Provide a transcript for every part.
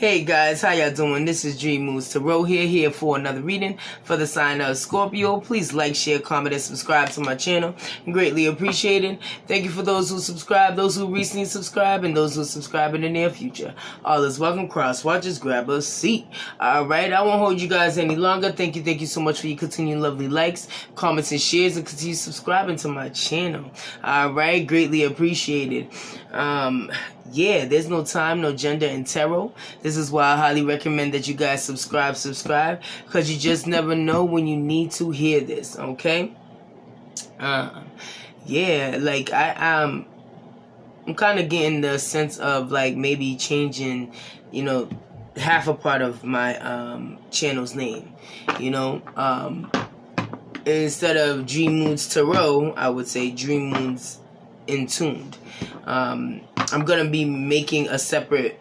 Hey guys, how y'all doing? This is Dream Tarot here for another reading for the sign of Scorpio. Please like, share, comment, and subscribe to my channel. Greatly appreciated. Thank you for those who subscribe, those who recently subscribe, and those who subscribe in the near future. All is welcome. Cross watchers, grab a seat. Alright, I won't hold you guys any longer. Thank you so much for your continued lovely likes, comments, and shares, and continue subscribing to my channel. Alright, greatly appreciated. Yeah, there's no time, no gender in tarot. This is why I highly recommend that you guys subscribe, because you just never know when you need to hear this, okay? Yeah, like I'm kind of getting the sense of like maybe changing, you know, half a part of my channel's name, you know. Instead of Dream Moods Tarot, I would say Dream Moods Intuned. I'm gonna be making a separate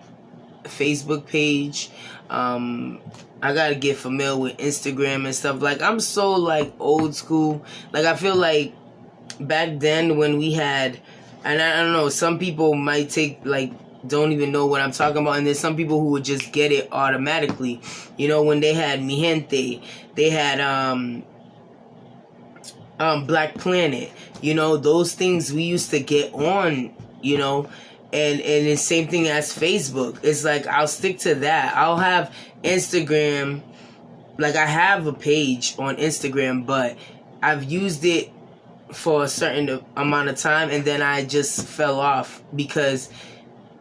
Facebook page. I gotta get familiar with Instagram and stuff. Like, I'm so like old school. Like, I feel like back then when we had, and I don't know, some people might don't even know what I'm talking about, and there's some people who would just get it automatically. You know, when they had Mi Gente, they had Black Planet, you know, those things we used to get on, you know, and the same thing as Facebook. It's like, I'll stick to that. I'll have Instagram, like I have a page on Instagram, but I've used it for a certain amount of time, and then I just fell off because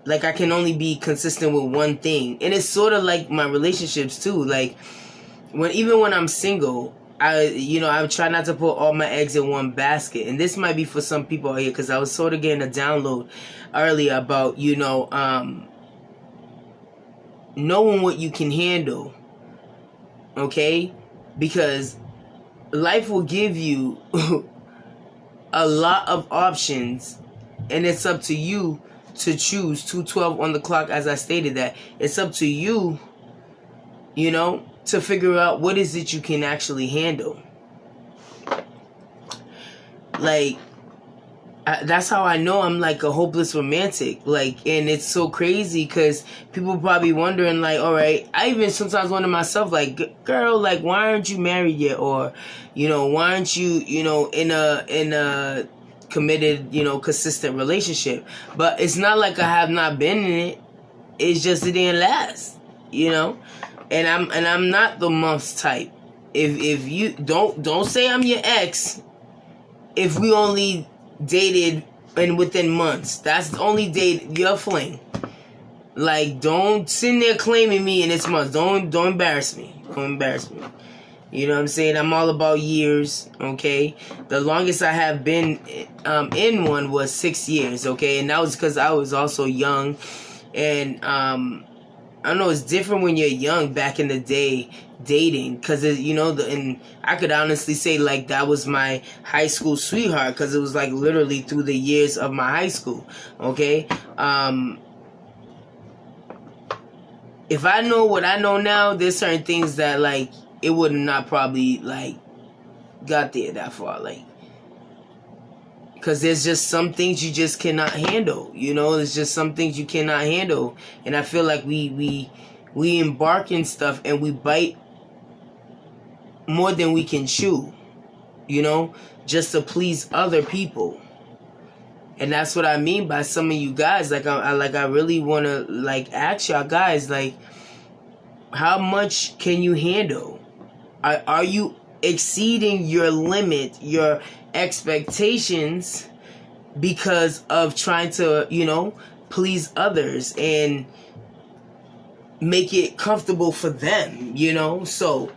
like I can only be consistent with one thing. And it's sort of like my relationships too. Like, even when I'm single, I try not to put all my eggs in one basket. And this might be for some people out here, because I was sort of getting a download earlier about, you know, knowing what you can handle, okay? Because life will give you a lot of options, and it's up to you to choose. 2:12 on the clock, as I stated that. It's up to you, you know, to figure out what is it you can actually handle. Like, that's how I know I'm like a hopeless romantic. Like, and it's so crazy because people probably wondering, like, all right, I even sometimes wonder myself, like, girl, like, why aren't you married yet? Or, you know, why aren't you, you know, in a committed, you know, consistent relationship? But it's not like I have not been in it. It's just it didn't last, you know. And I'm not the months type. If you don't say I'm your ex if we only dated and within months. That's the only date, your fling. Like, don't sit there claiming me in this month. Don't embarrass me. Don't embarrass me. You know what I'm saying? I'm all about years, okay? The longest I have been in one was 6 years, okay? And that was because I was also young. And I don't know, it's different when you're young back in the day dating, because, you know, and I could honestly say, like, that was my high school sweetheart, because it was, like, literally through the years of my high school, okay? If I know what I know now, there's certain things that, like, it would not probably, like, got there that far, like, because there's just some things you just cannot handle, you know. There's just some things you cannot handle. And I feel like we embark in stuff and we bite more than we can chew, you know, just to please other people. And that's what I mean by some of you guys. Like, I really want to, like, ask y'all guys, like, how much can you handle? Are you exceeding your limit, your expectations, because of trying to, you know, please others and make it comfortable for them, you know? So,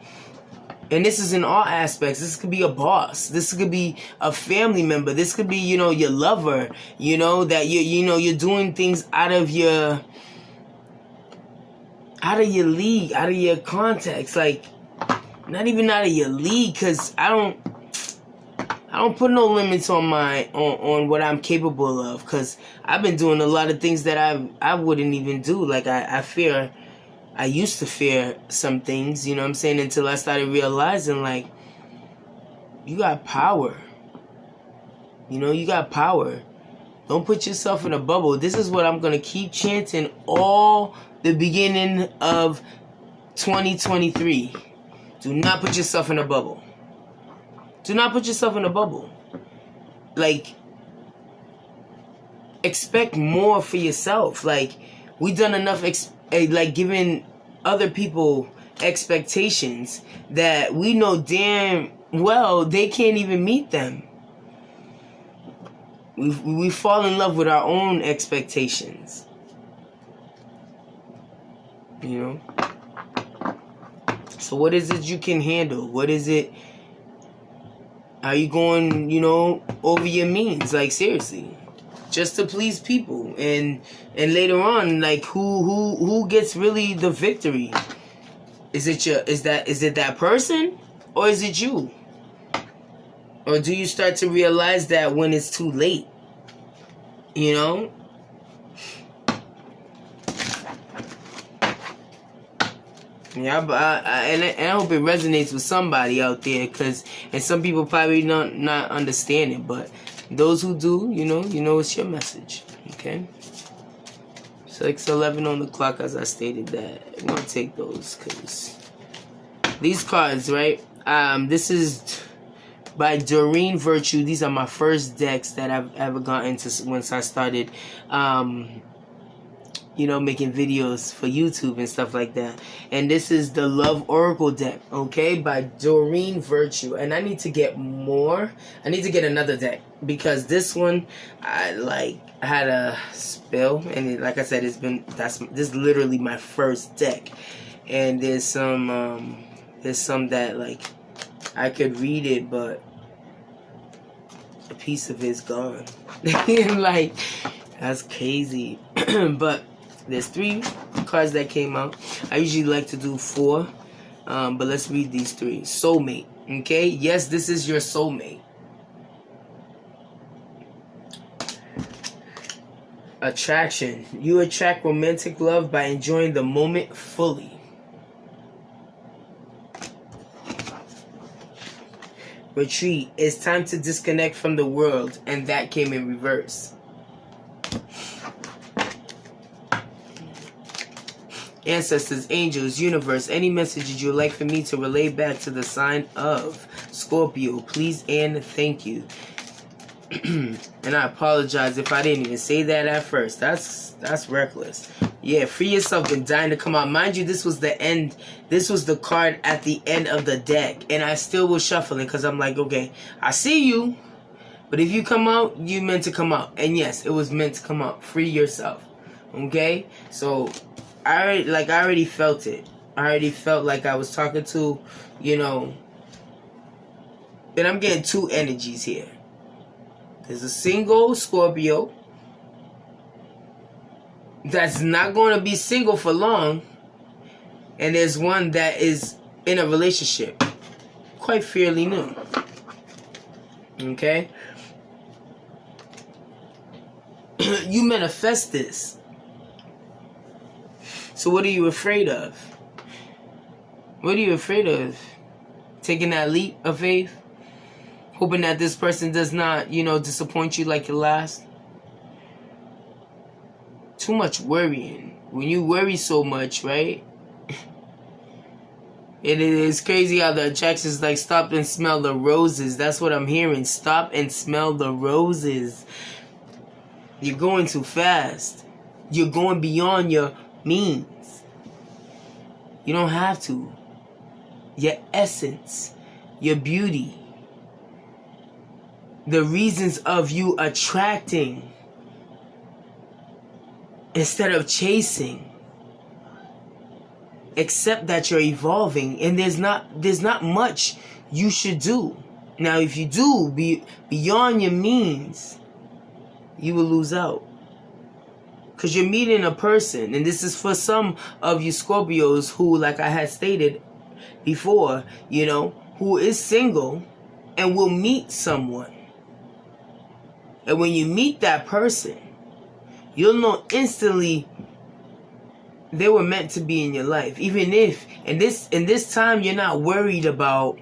and this is in all aspects. This could be a boss. This could be a family member. This could be, you know, your lover, you know, that you're doing things out of your league, out of your context. Like, not even out of your league, because I don't put no limits on on what I'm capable of, because I've been doing a lot of things that I wouldn't even do. Like, I used to fear some things, you know what I'm saying, until I started realizing, like, you got power. You know, you got power. Don't put yourself in a bubble. This is what I'm going to keep chanting all the beginning of 2023. Do not put yourself in a bubble. Do not put yourself in a bubble. Like, expect more for yourself. Like, we done enough like giving other people expectations that we know damn well they can't even meet them. We fall in love with our own expectations. You know? So what is it you can handle? What is it? Are you going, you know, over your means? Like, seriously. Just to please people. And later on, like, who gets really the victory? Is it that person? Or is it you? Or do you start to realize that when it's too late? You know? Yeah, and I hope it resonates with somebody out there, and some people probably not understand it, but those who do, you know it's your message, okay? 6:11 on the clock, as I stated that. I'm gonna take those, because these cards, right? This is by Doreen Virtue. These are my first decks that I've ever gotten into once I started, making videos for YouTube and stuff like that. And this is the Love Oracle deck, okay, by Doreen Virtue. And I need to get more. I need to get another deck, because this one, I had a spill, and like I said, this is literally my first deck. And there's some that, like, I could read it, but a piece of it's gone. Like, that's crazy. But there's 3 cards that came out. I usually like to do 4, but let's read these 3. Soulmate, okay? Yes, this is your soulmate. Attraction. You attract romantic love by enjoying the moment fully. Retreat. It's time to disconnect from the world, and that came in reverse. Ancestors, angels, universe, any messages you would like for me to relay back to the sign of Scorpio, please and thank you. And I apologize if I didn't even say that at first. That's reckless. Yeah, free yourself, been dying to come out. Mind you, this was the end. This was the card at the end of the deck, and I still was shuffling because I'm like, okay, I see you, but if you come out, you meant to come out. And yes, it was meant to come out. Free yourself. Okay? So I already felt it. I already felt like I was talking to, and I'm getting 2 energies here. There's a single Scorpio that's not going to be single for long, and there's one that is in a relationship, quite fairly new. Okay? You manifest this. So what are you afraid of? What are you afraid of? Taking that leap of faith? Hoping that this person does not, disappoint you like your last? Too much worrying. When you worry so much, right? It is crazy how the attraction is like, stop and smell the roses. That's what I'm hearing. Stop and smell the roses. You're going too fast. You're going beyond your means. You don't have to. Your essence, your beauty, the reasons of you attracting instead of chasing. Accept that you're evolving, and there's not much you should do. Now, if you do beyond your means, you will lose out. Because you're meeting a person, and this is for some of you Scorpios who, like I had stated before, who is single and will meet someone. And when you meet that person, you'll know instantly they were meant to be in your life. Even if in this time you're not worried about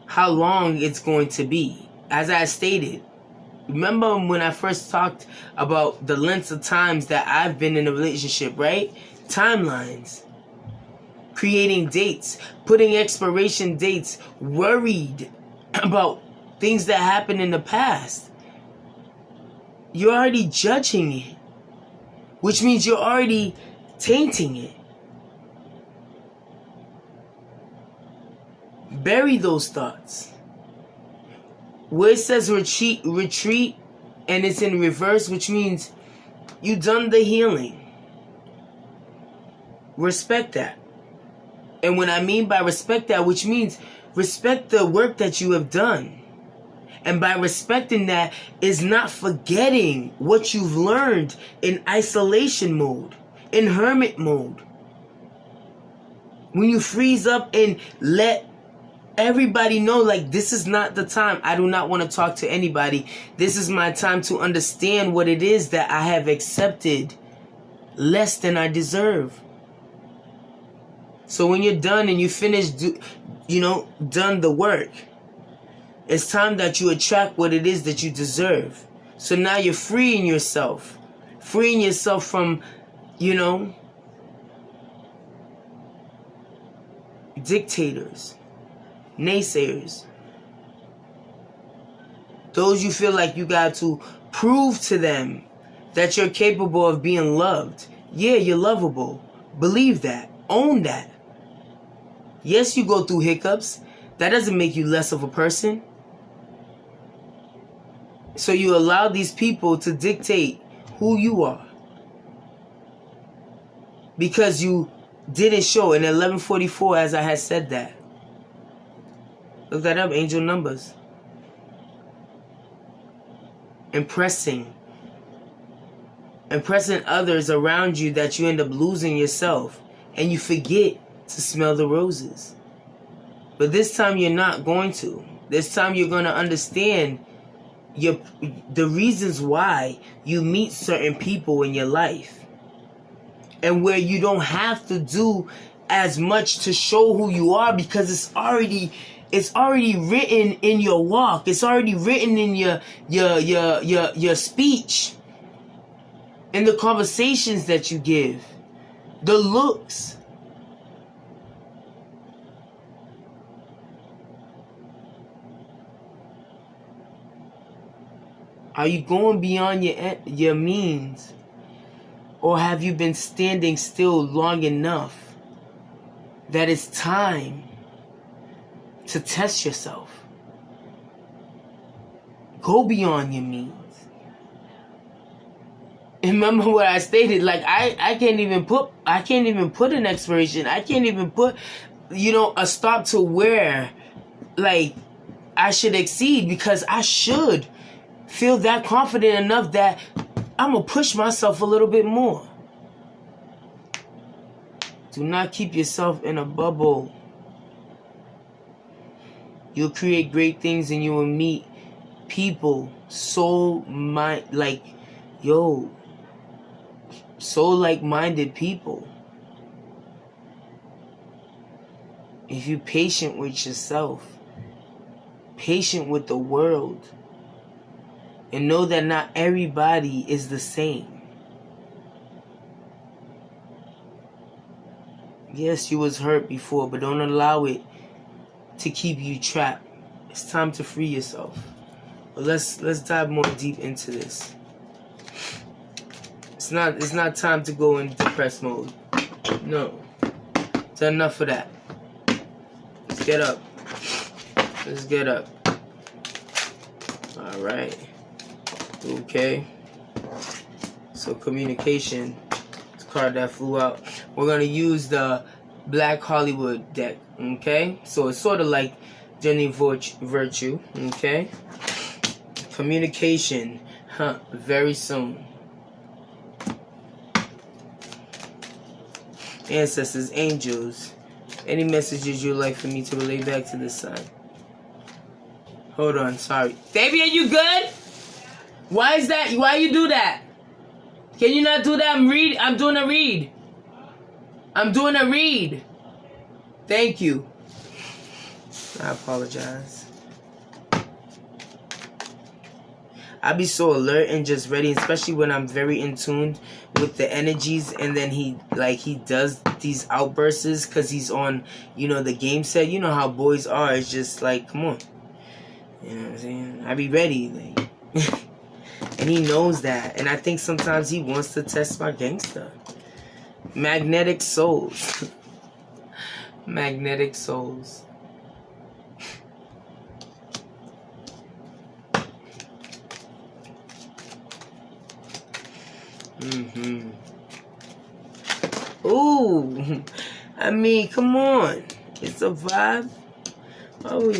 how long it's going to be. As I stated, remember when I first talked about the lengths of times that I've been in a relationship, right? Timelines. Creating dates. Putting expiration dates. Worried about things that happened in the past. You're already judging it. Which means you're already tainting it. Bury those thoughts. Where it says retreat, and it's in reverse, which means you've done the healing. Respect that. And when I mean by respect that, which means respect the work that you have done. And by respecting that is not forgetting what you've learned in isolation mode, in hermit mode. When you freeze up and let everybody know, like, this is not the time. I do not want to talk to anybody. This is my time to understand what it is that I have accepted less than I deserve. So when you're done and you finish, done the work, it's time that you attract what it is that you deserve. So now you're freeing yourself. Freeing yourself from, dictators, naysayers. Those you feel like you got to prove to them that you're capable of being loved. Yeah, you're lovable. Believe that. Own that. Yes, you go through hiccups. That doesn't make you less of a person. So you allow these people to dictate who you are. Because you didn't show in 1144, as I had said that. Look that up, angel numbers. Impressing others around you that you end up losing yourself. And you forget to smell the roses. But this time you're not going to. This time you're going to understand the reasons why you meet certain people in your life. And where you don't have to do as much to show who you are, because it's already written in your walk. It's already written in your speech. In the conversations that you give. The looks. Are you going beyond your means? Or have you been standing still long enough that it's time to test yourself? Go beyond your means. And remember what I stated, like I can't even put an expiration. I can't even put a stop to where like I should exceed, because I should feel that confident enough that I'm going to push myself a little bit more. Do not keep yourself in a bubble. You'll create great things and you will meet people so like-minded people. If you're patient with yourself, patient with the world, and know that not everybody is the same. Yes, you was hurt before, but don't allow it to keep you trapped. It's time to free yourself. But let's dive more deep into this. It's not time to go in depressed mode. No. It's enough of that. Let's get up. Let's get up. Alright. Okay. So communication. This card that flew out. We're going to use the Black Hollywood deck. Okay. So it's sort of like Jenny Virtue. Okay. Communication. Very soon. Ancestors, angels. Any messages you'd like for me to relay back to this side? Hold on. Sorry. Baby, are you good? Why is that? Why you do that? Can you not do that? I'm doing a read. I'm doing a read. Thank you. I apologize. I be so alert and just ready, especially when I'm very in tune with the energies. And then he does these outbursts because he's on, the game set. You know how boys are. It's just like, come on. You know what I'm saying? I be ready. Like, and he knows that. And I think sometimes he wants to test my gangster. Magnetic souls. Magnetic souls. Ooh, I mean, come on. It's a vibe. Oh,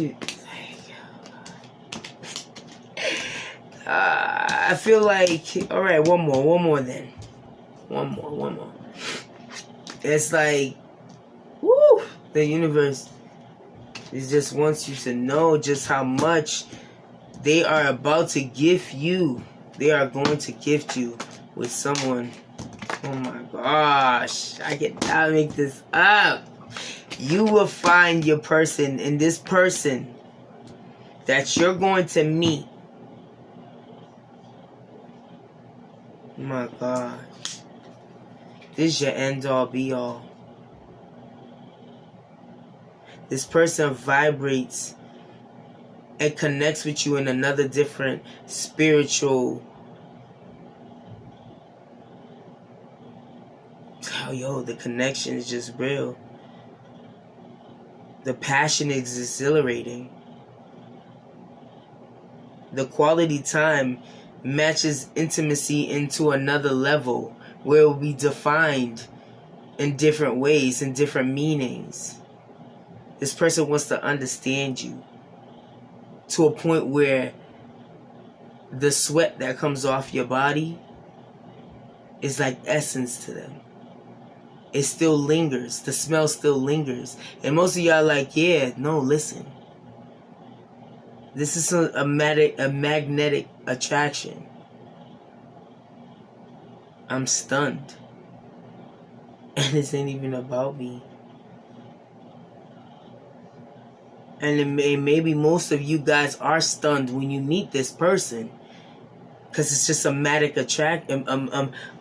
I feel like, all right, one more then. One more. It's like, woo, the universe just wants you to know just how much they are about to gift you. They are going to gift you with someone. Oh my gosh. I cannot make this up. You will find your person, and this person that you're going to meet. Oh my gosh. This is your end all be all. This person vibrates and connects with you in another different spiritual. Oh, yo, the connection is just real. The passion is exhilarating. The quality time matches intimacy into another level where it will be defined in different ways, in different meanings. This person wants to understand you to a point where the sweat that comes off your body is like essence to them. It still lingers. The smell still lingers. And most of y'all like, yeah, no, listen. This is a magnetic attraction. I'm stunned. And this ain't even about me. And maybe most of you guys are stunned when you meet this person. Because it's just an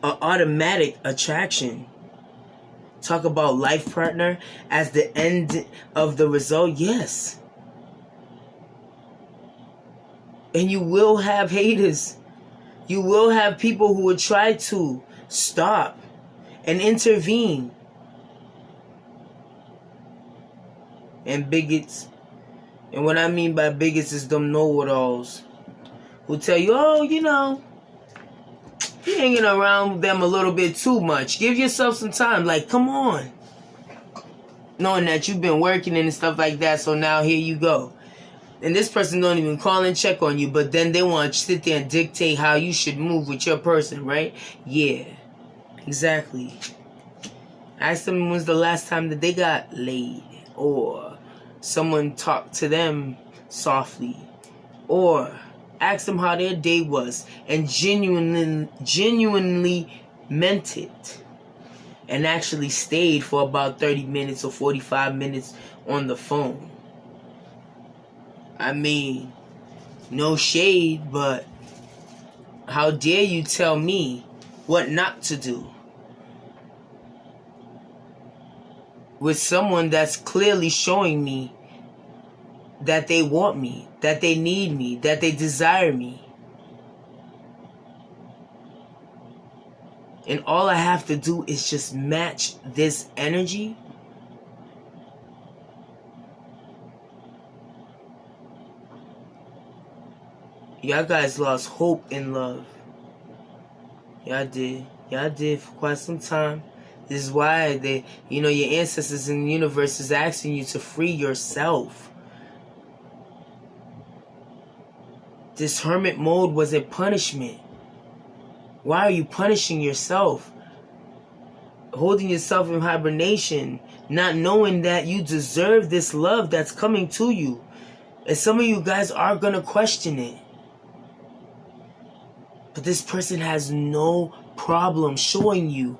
automatic attraction. Talk about life partner as the end of the result. Yes. And you will have haters. You will have people who will try to stop and intervene. And bigots. And what I mean by bigots is them know-it-alls who tell you, oh, you're hanging around them a little bit too much. Give yourself some time. Like, come on. Knowing that you've been working and stuff like that, so now here you go. And this person don't even call and check on you, but then they want to sit there and dictate how you should move with your person, right? Yeah, exactly. Ask them when's the last time that they got laid, or someone talked to them softly, or ask them how their day was and genuinely meant it and actually stayed for about 30 minutes or 45 minutes on the phone. I mean, no shade, but how dare you tell me what not to do with someone that's clearly showing me that they want me, that they need me, that they desire me. And all I have to do is just match this energy. Y'all guys lost hope in love. Y'all did. Y'all did for quite some time. This is why your ancestors in the universe is asking you to free yourself. This hermit mode was a punishment. Why are you punishing yourself? Holding yourself in hibernation, not knowing that you deserve this love that's coming to you. And some of you guys are going to question it. But this person has no problem showing you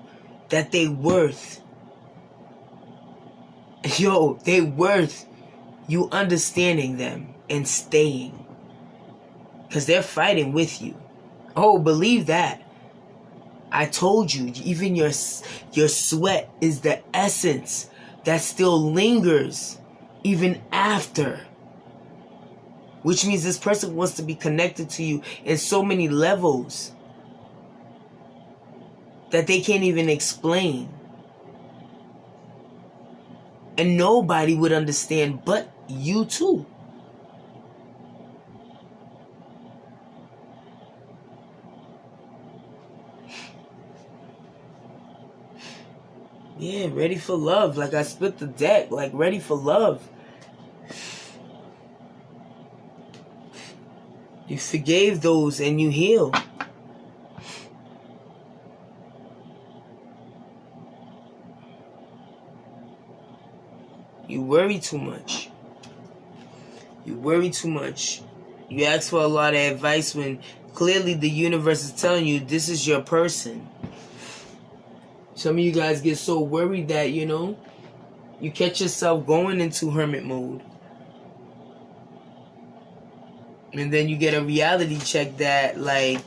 that they worth. They worth you understanding them and staying. Because they're fighting with you. Oh, believe that. I told you, even your sweat is the essence that still lingers even after. Which means this person wants to be connected to you in so many levels that they can't even explain. And nobody would understand but you too. Yeah, ready for love. Like I split the deck. Like ready for love. You forgave those and you heal. You worry too much. You worry too much. You ask for a lot of advice when clearly the universe is telling you this is your person. Some of you guys get so worried that, you know, you catch yourself going into hermit mode. And then you get a reality check that, like,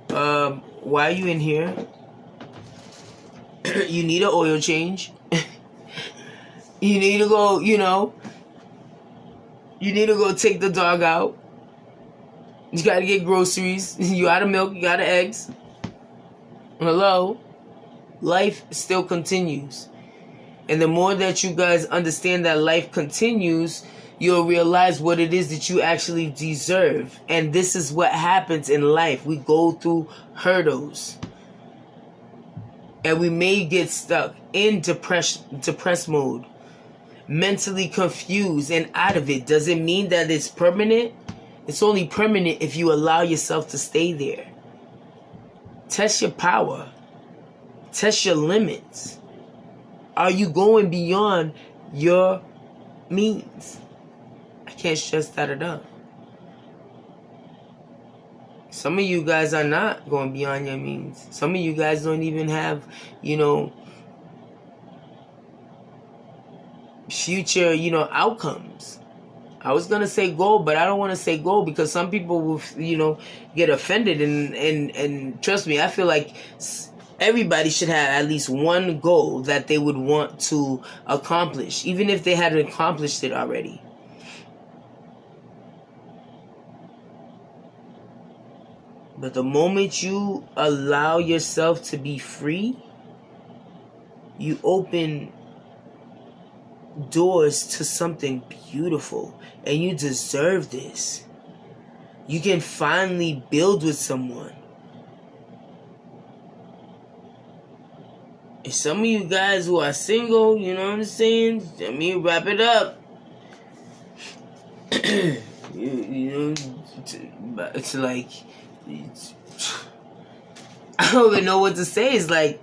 why are you in here? You need an oil change. You need to go, you know, you need to go take the dog out. You got to get groceries. You out of milk, you got of eggs. Hello? Life still continues. And the more that you guys understand that life continues, you'll realize what it is that you actually deserve. And this is what happens in life. We go through hurdles. And we may get stuck in depressed mode. Mentally confused and out of it. Does it mean that it's permanent? It's only permanent if you allow yourself to stay there. Test your power. Test your limits. Are you going beyond your means? I can't stress that enough. Some of you guys are not going beyond your means. Some of you guys don't even have, you know, future, you know, outcomes. I was going to say goal, but I don't want to say goal because some people will, you know, get offended. And trust me, I feel like everybody should have at least one goal that they would want to accomplish, even if they hadn't accomplished it already. But the moment you allow yourself to be free, you open doors to something beautiful. And you deserve this. You can finally build with someone. And some of you guys who are single, you know what I'm saying? Let me wrap it up. you know, it's like, I don't even know what to say. It's like,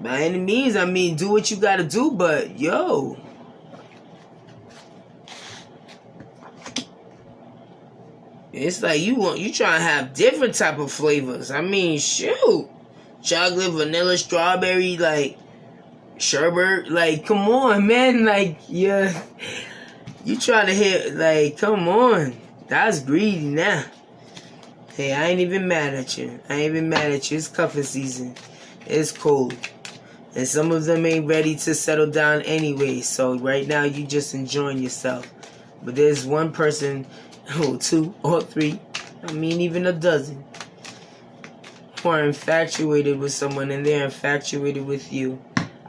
by any means, I mean, do what you gotta do, but yo, it's like you trying to have different type of flavors. I mean, shoot. Chocolate, vanilla, strawberry, like sherbet, like come on, man, like yeah, you trying to hit, like come on, that's greedy now. Hey, I ain't even mad at you. It's cuffing season. It's cold, and some of them ain't ready to settle down anyway. So right now you just enjoying yourself. But there's one person, or two, or three, I mean even a dozen, who are infatuated with someone, and they're infatuated with you.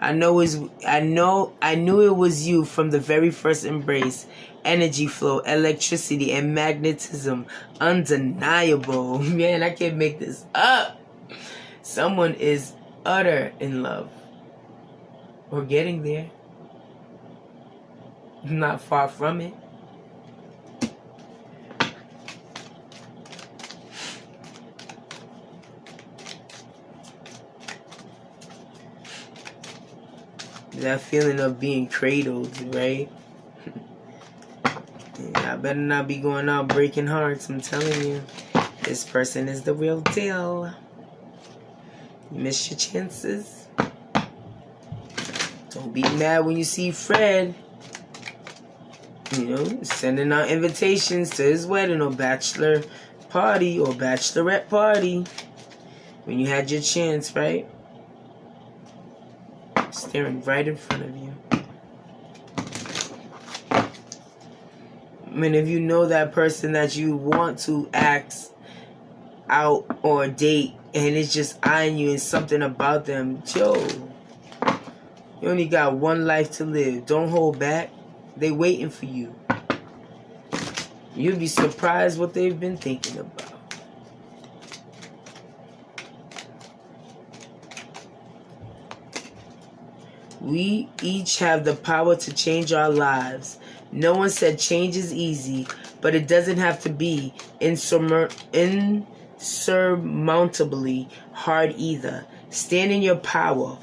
I knew it was you from the very first embrace. Energy flow, electricity, and magnetism, undeniable. Man, I can't make this up. Someone is utter in love, or getting there. Not far from it. That feeling of being cradled, right? I better not be going out breaking hearts, I'm telling you. This person is the real deal. You miss your chances. Don't be mad when you see Fred. You know, sending out invitations to his wedding or bachelor party or bachelorette party when you had your chance, right? Staring right in front of you. I mean, if you know that person that you want to ask out or date and it's just eyeing you and something about them, yo, you only got one life to live. Don't hold back. They waiting for you. You'll be surprised what they've been thinking about. We each have the power to change our lives. No one said change is easy, but it doesn't have to be insurmountably hard either. Stand in your power.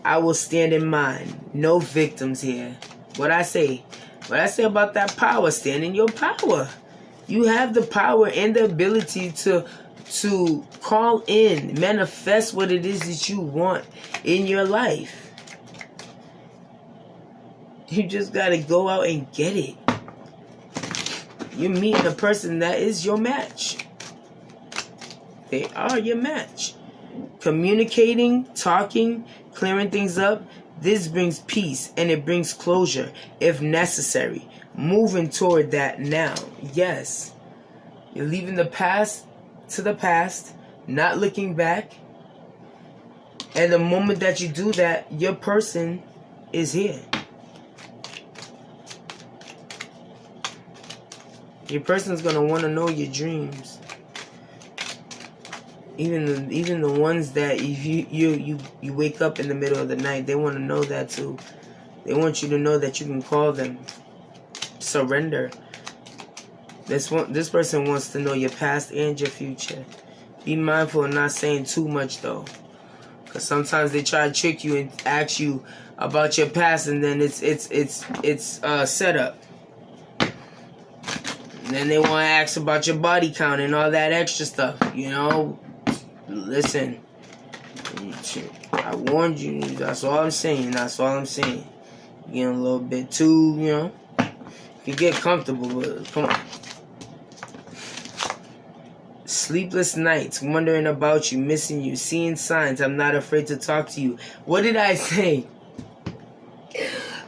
I will stand in mine. No victims here. What I say about that power, stand in your power. You have the power and the ability to call in, manifest what it is that you want in your life. You just gotta go out and get it. You're meeting a person that is your match. They are your match. Communicating, talking, clearing things up, this brings peace and it brings closure if necessary. Moving toward that now. Yes. You're leaving the past to the past, not looking back. And the moment that you do that, your person is here. Your person's gonna want to know your dreams. Even the ones that you wake up in the middle of the night, they want to know that too. They want you to know that you can call them. Surrender. This person wants to know your past and your future. Be mindful of not saying too much though, because sometimes they try to trick you and ask you about your past, and then it's set up. And then they want to ask about your body count and all that extra stuff. You know, listen. I warned you. That's all I'm saying. That's all I'm saying. You're getting a little bit too, you know. You get comfortable, but come on. Sleepless nights, wondering about you, missing you, seeing signs. I'm not afraid to talk to you. What did I say?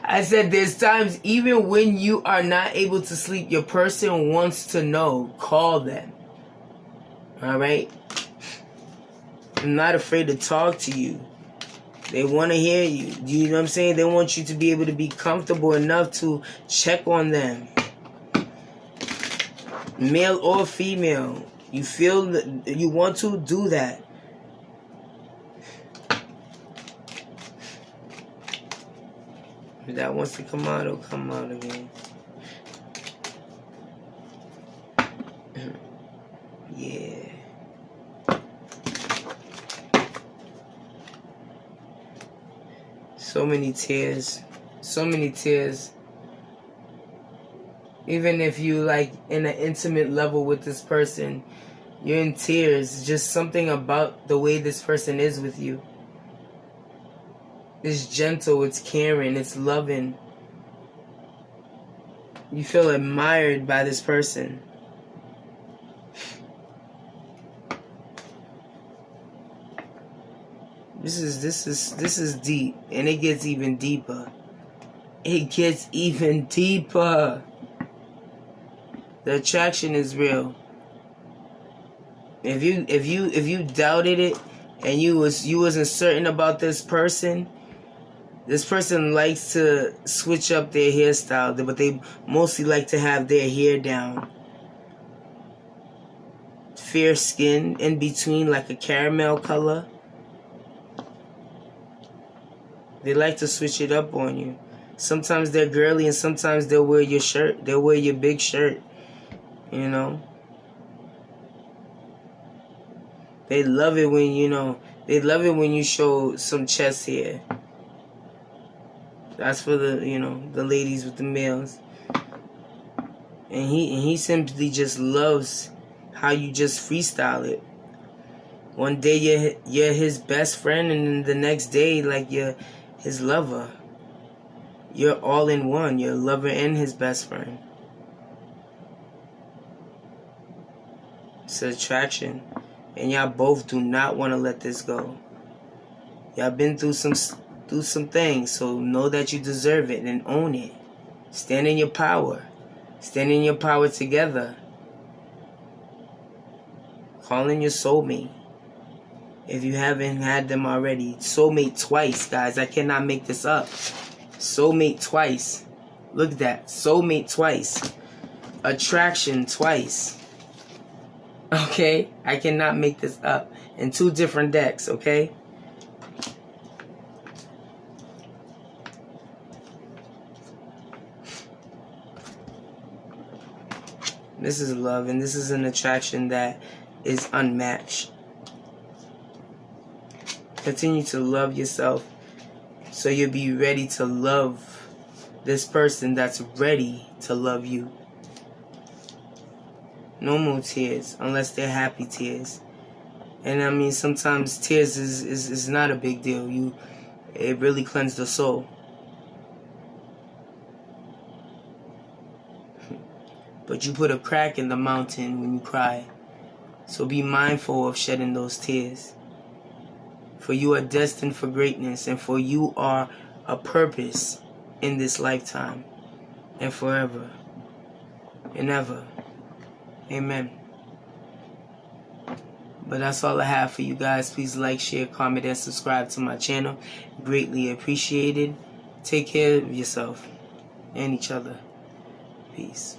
I said there's times even when you are not able to sleep, your person wants to know. Call them. Alright? I'm not afraid to talk to you. They want to hear you. You know what I'm saying? They want you to be able to be comfortable enough to check on them. Male or female. You feel that you want to do that. If that wants to come out, it'll come out again. Yeah. So many tears. So many tears. Even if you like in an intimate level with this person, you're in tears. Just something about the way this person is with you. It's gentle, it's caring, it's loving. You feel admired by this person. This is deep, and it gets even deeper. It gets even deeper. The attraction is real. If you doubted it and you wasn't certain about this person likes to switch up their hairstyle, but they mostly like to have their hair down. Fair skin in between, like a caramel color. They like to switch it up on you. Sometimes they're girly and sometimes they'll wear your shirt. They'll wear your big shirt. You know? They love it when, they love it when you show some chest hair. That's for the, the ladies with the males. And he simply just loves how you just freestyle it. One day you're his best friend, and then the next day, like, his lover. You're all in one. You're a lover and his best friend. It's an attraction. And y'all both do not want to let this go. Y'all been through some things, so know that you deserve it and own it. Stand in your power. Stand in your power together. Call in your soulmate. If you haven't had them already. Soulmate twice, guys. I cannot make this up. Soulmate twice. Look at that. Soulmate twice. Attraction twice. Okay? I cannot make this up. In 2 different decks, okay? This is love, and this is an attraction that is unmatched. Continue to love yourself so you'll be ready to love this person that's ready to love you. No more tears unless they're happy tears. And I mean, sometimes tears is not a big deal. It really cleanses the soul. But you put a crack in the mountain when you cry. So be mindful of shedding those tears. For you are destined for greatness, and for you are a purpose in this lifetime and forever and ever. Amen. But that's all I have for you guys. Please like, share, comment, and subscribe to my channel. Greatly appreciated. Take care of yourself and each other. Peace.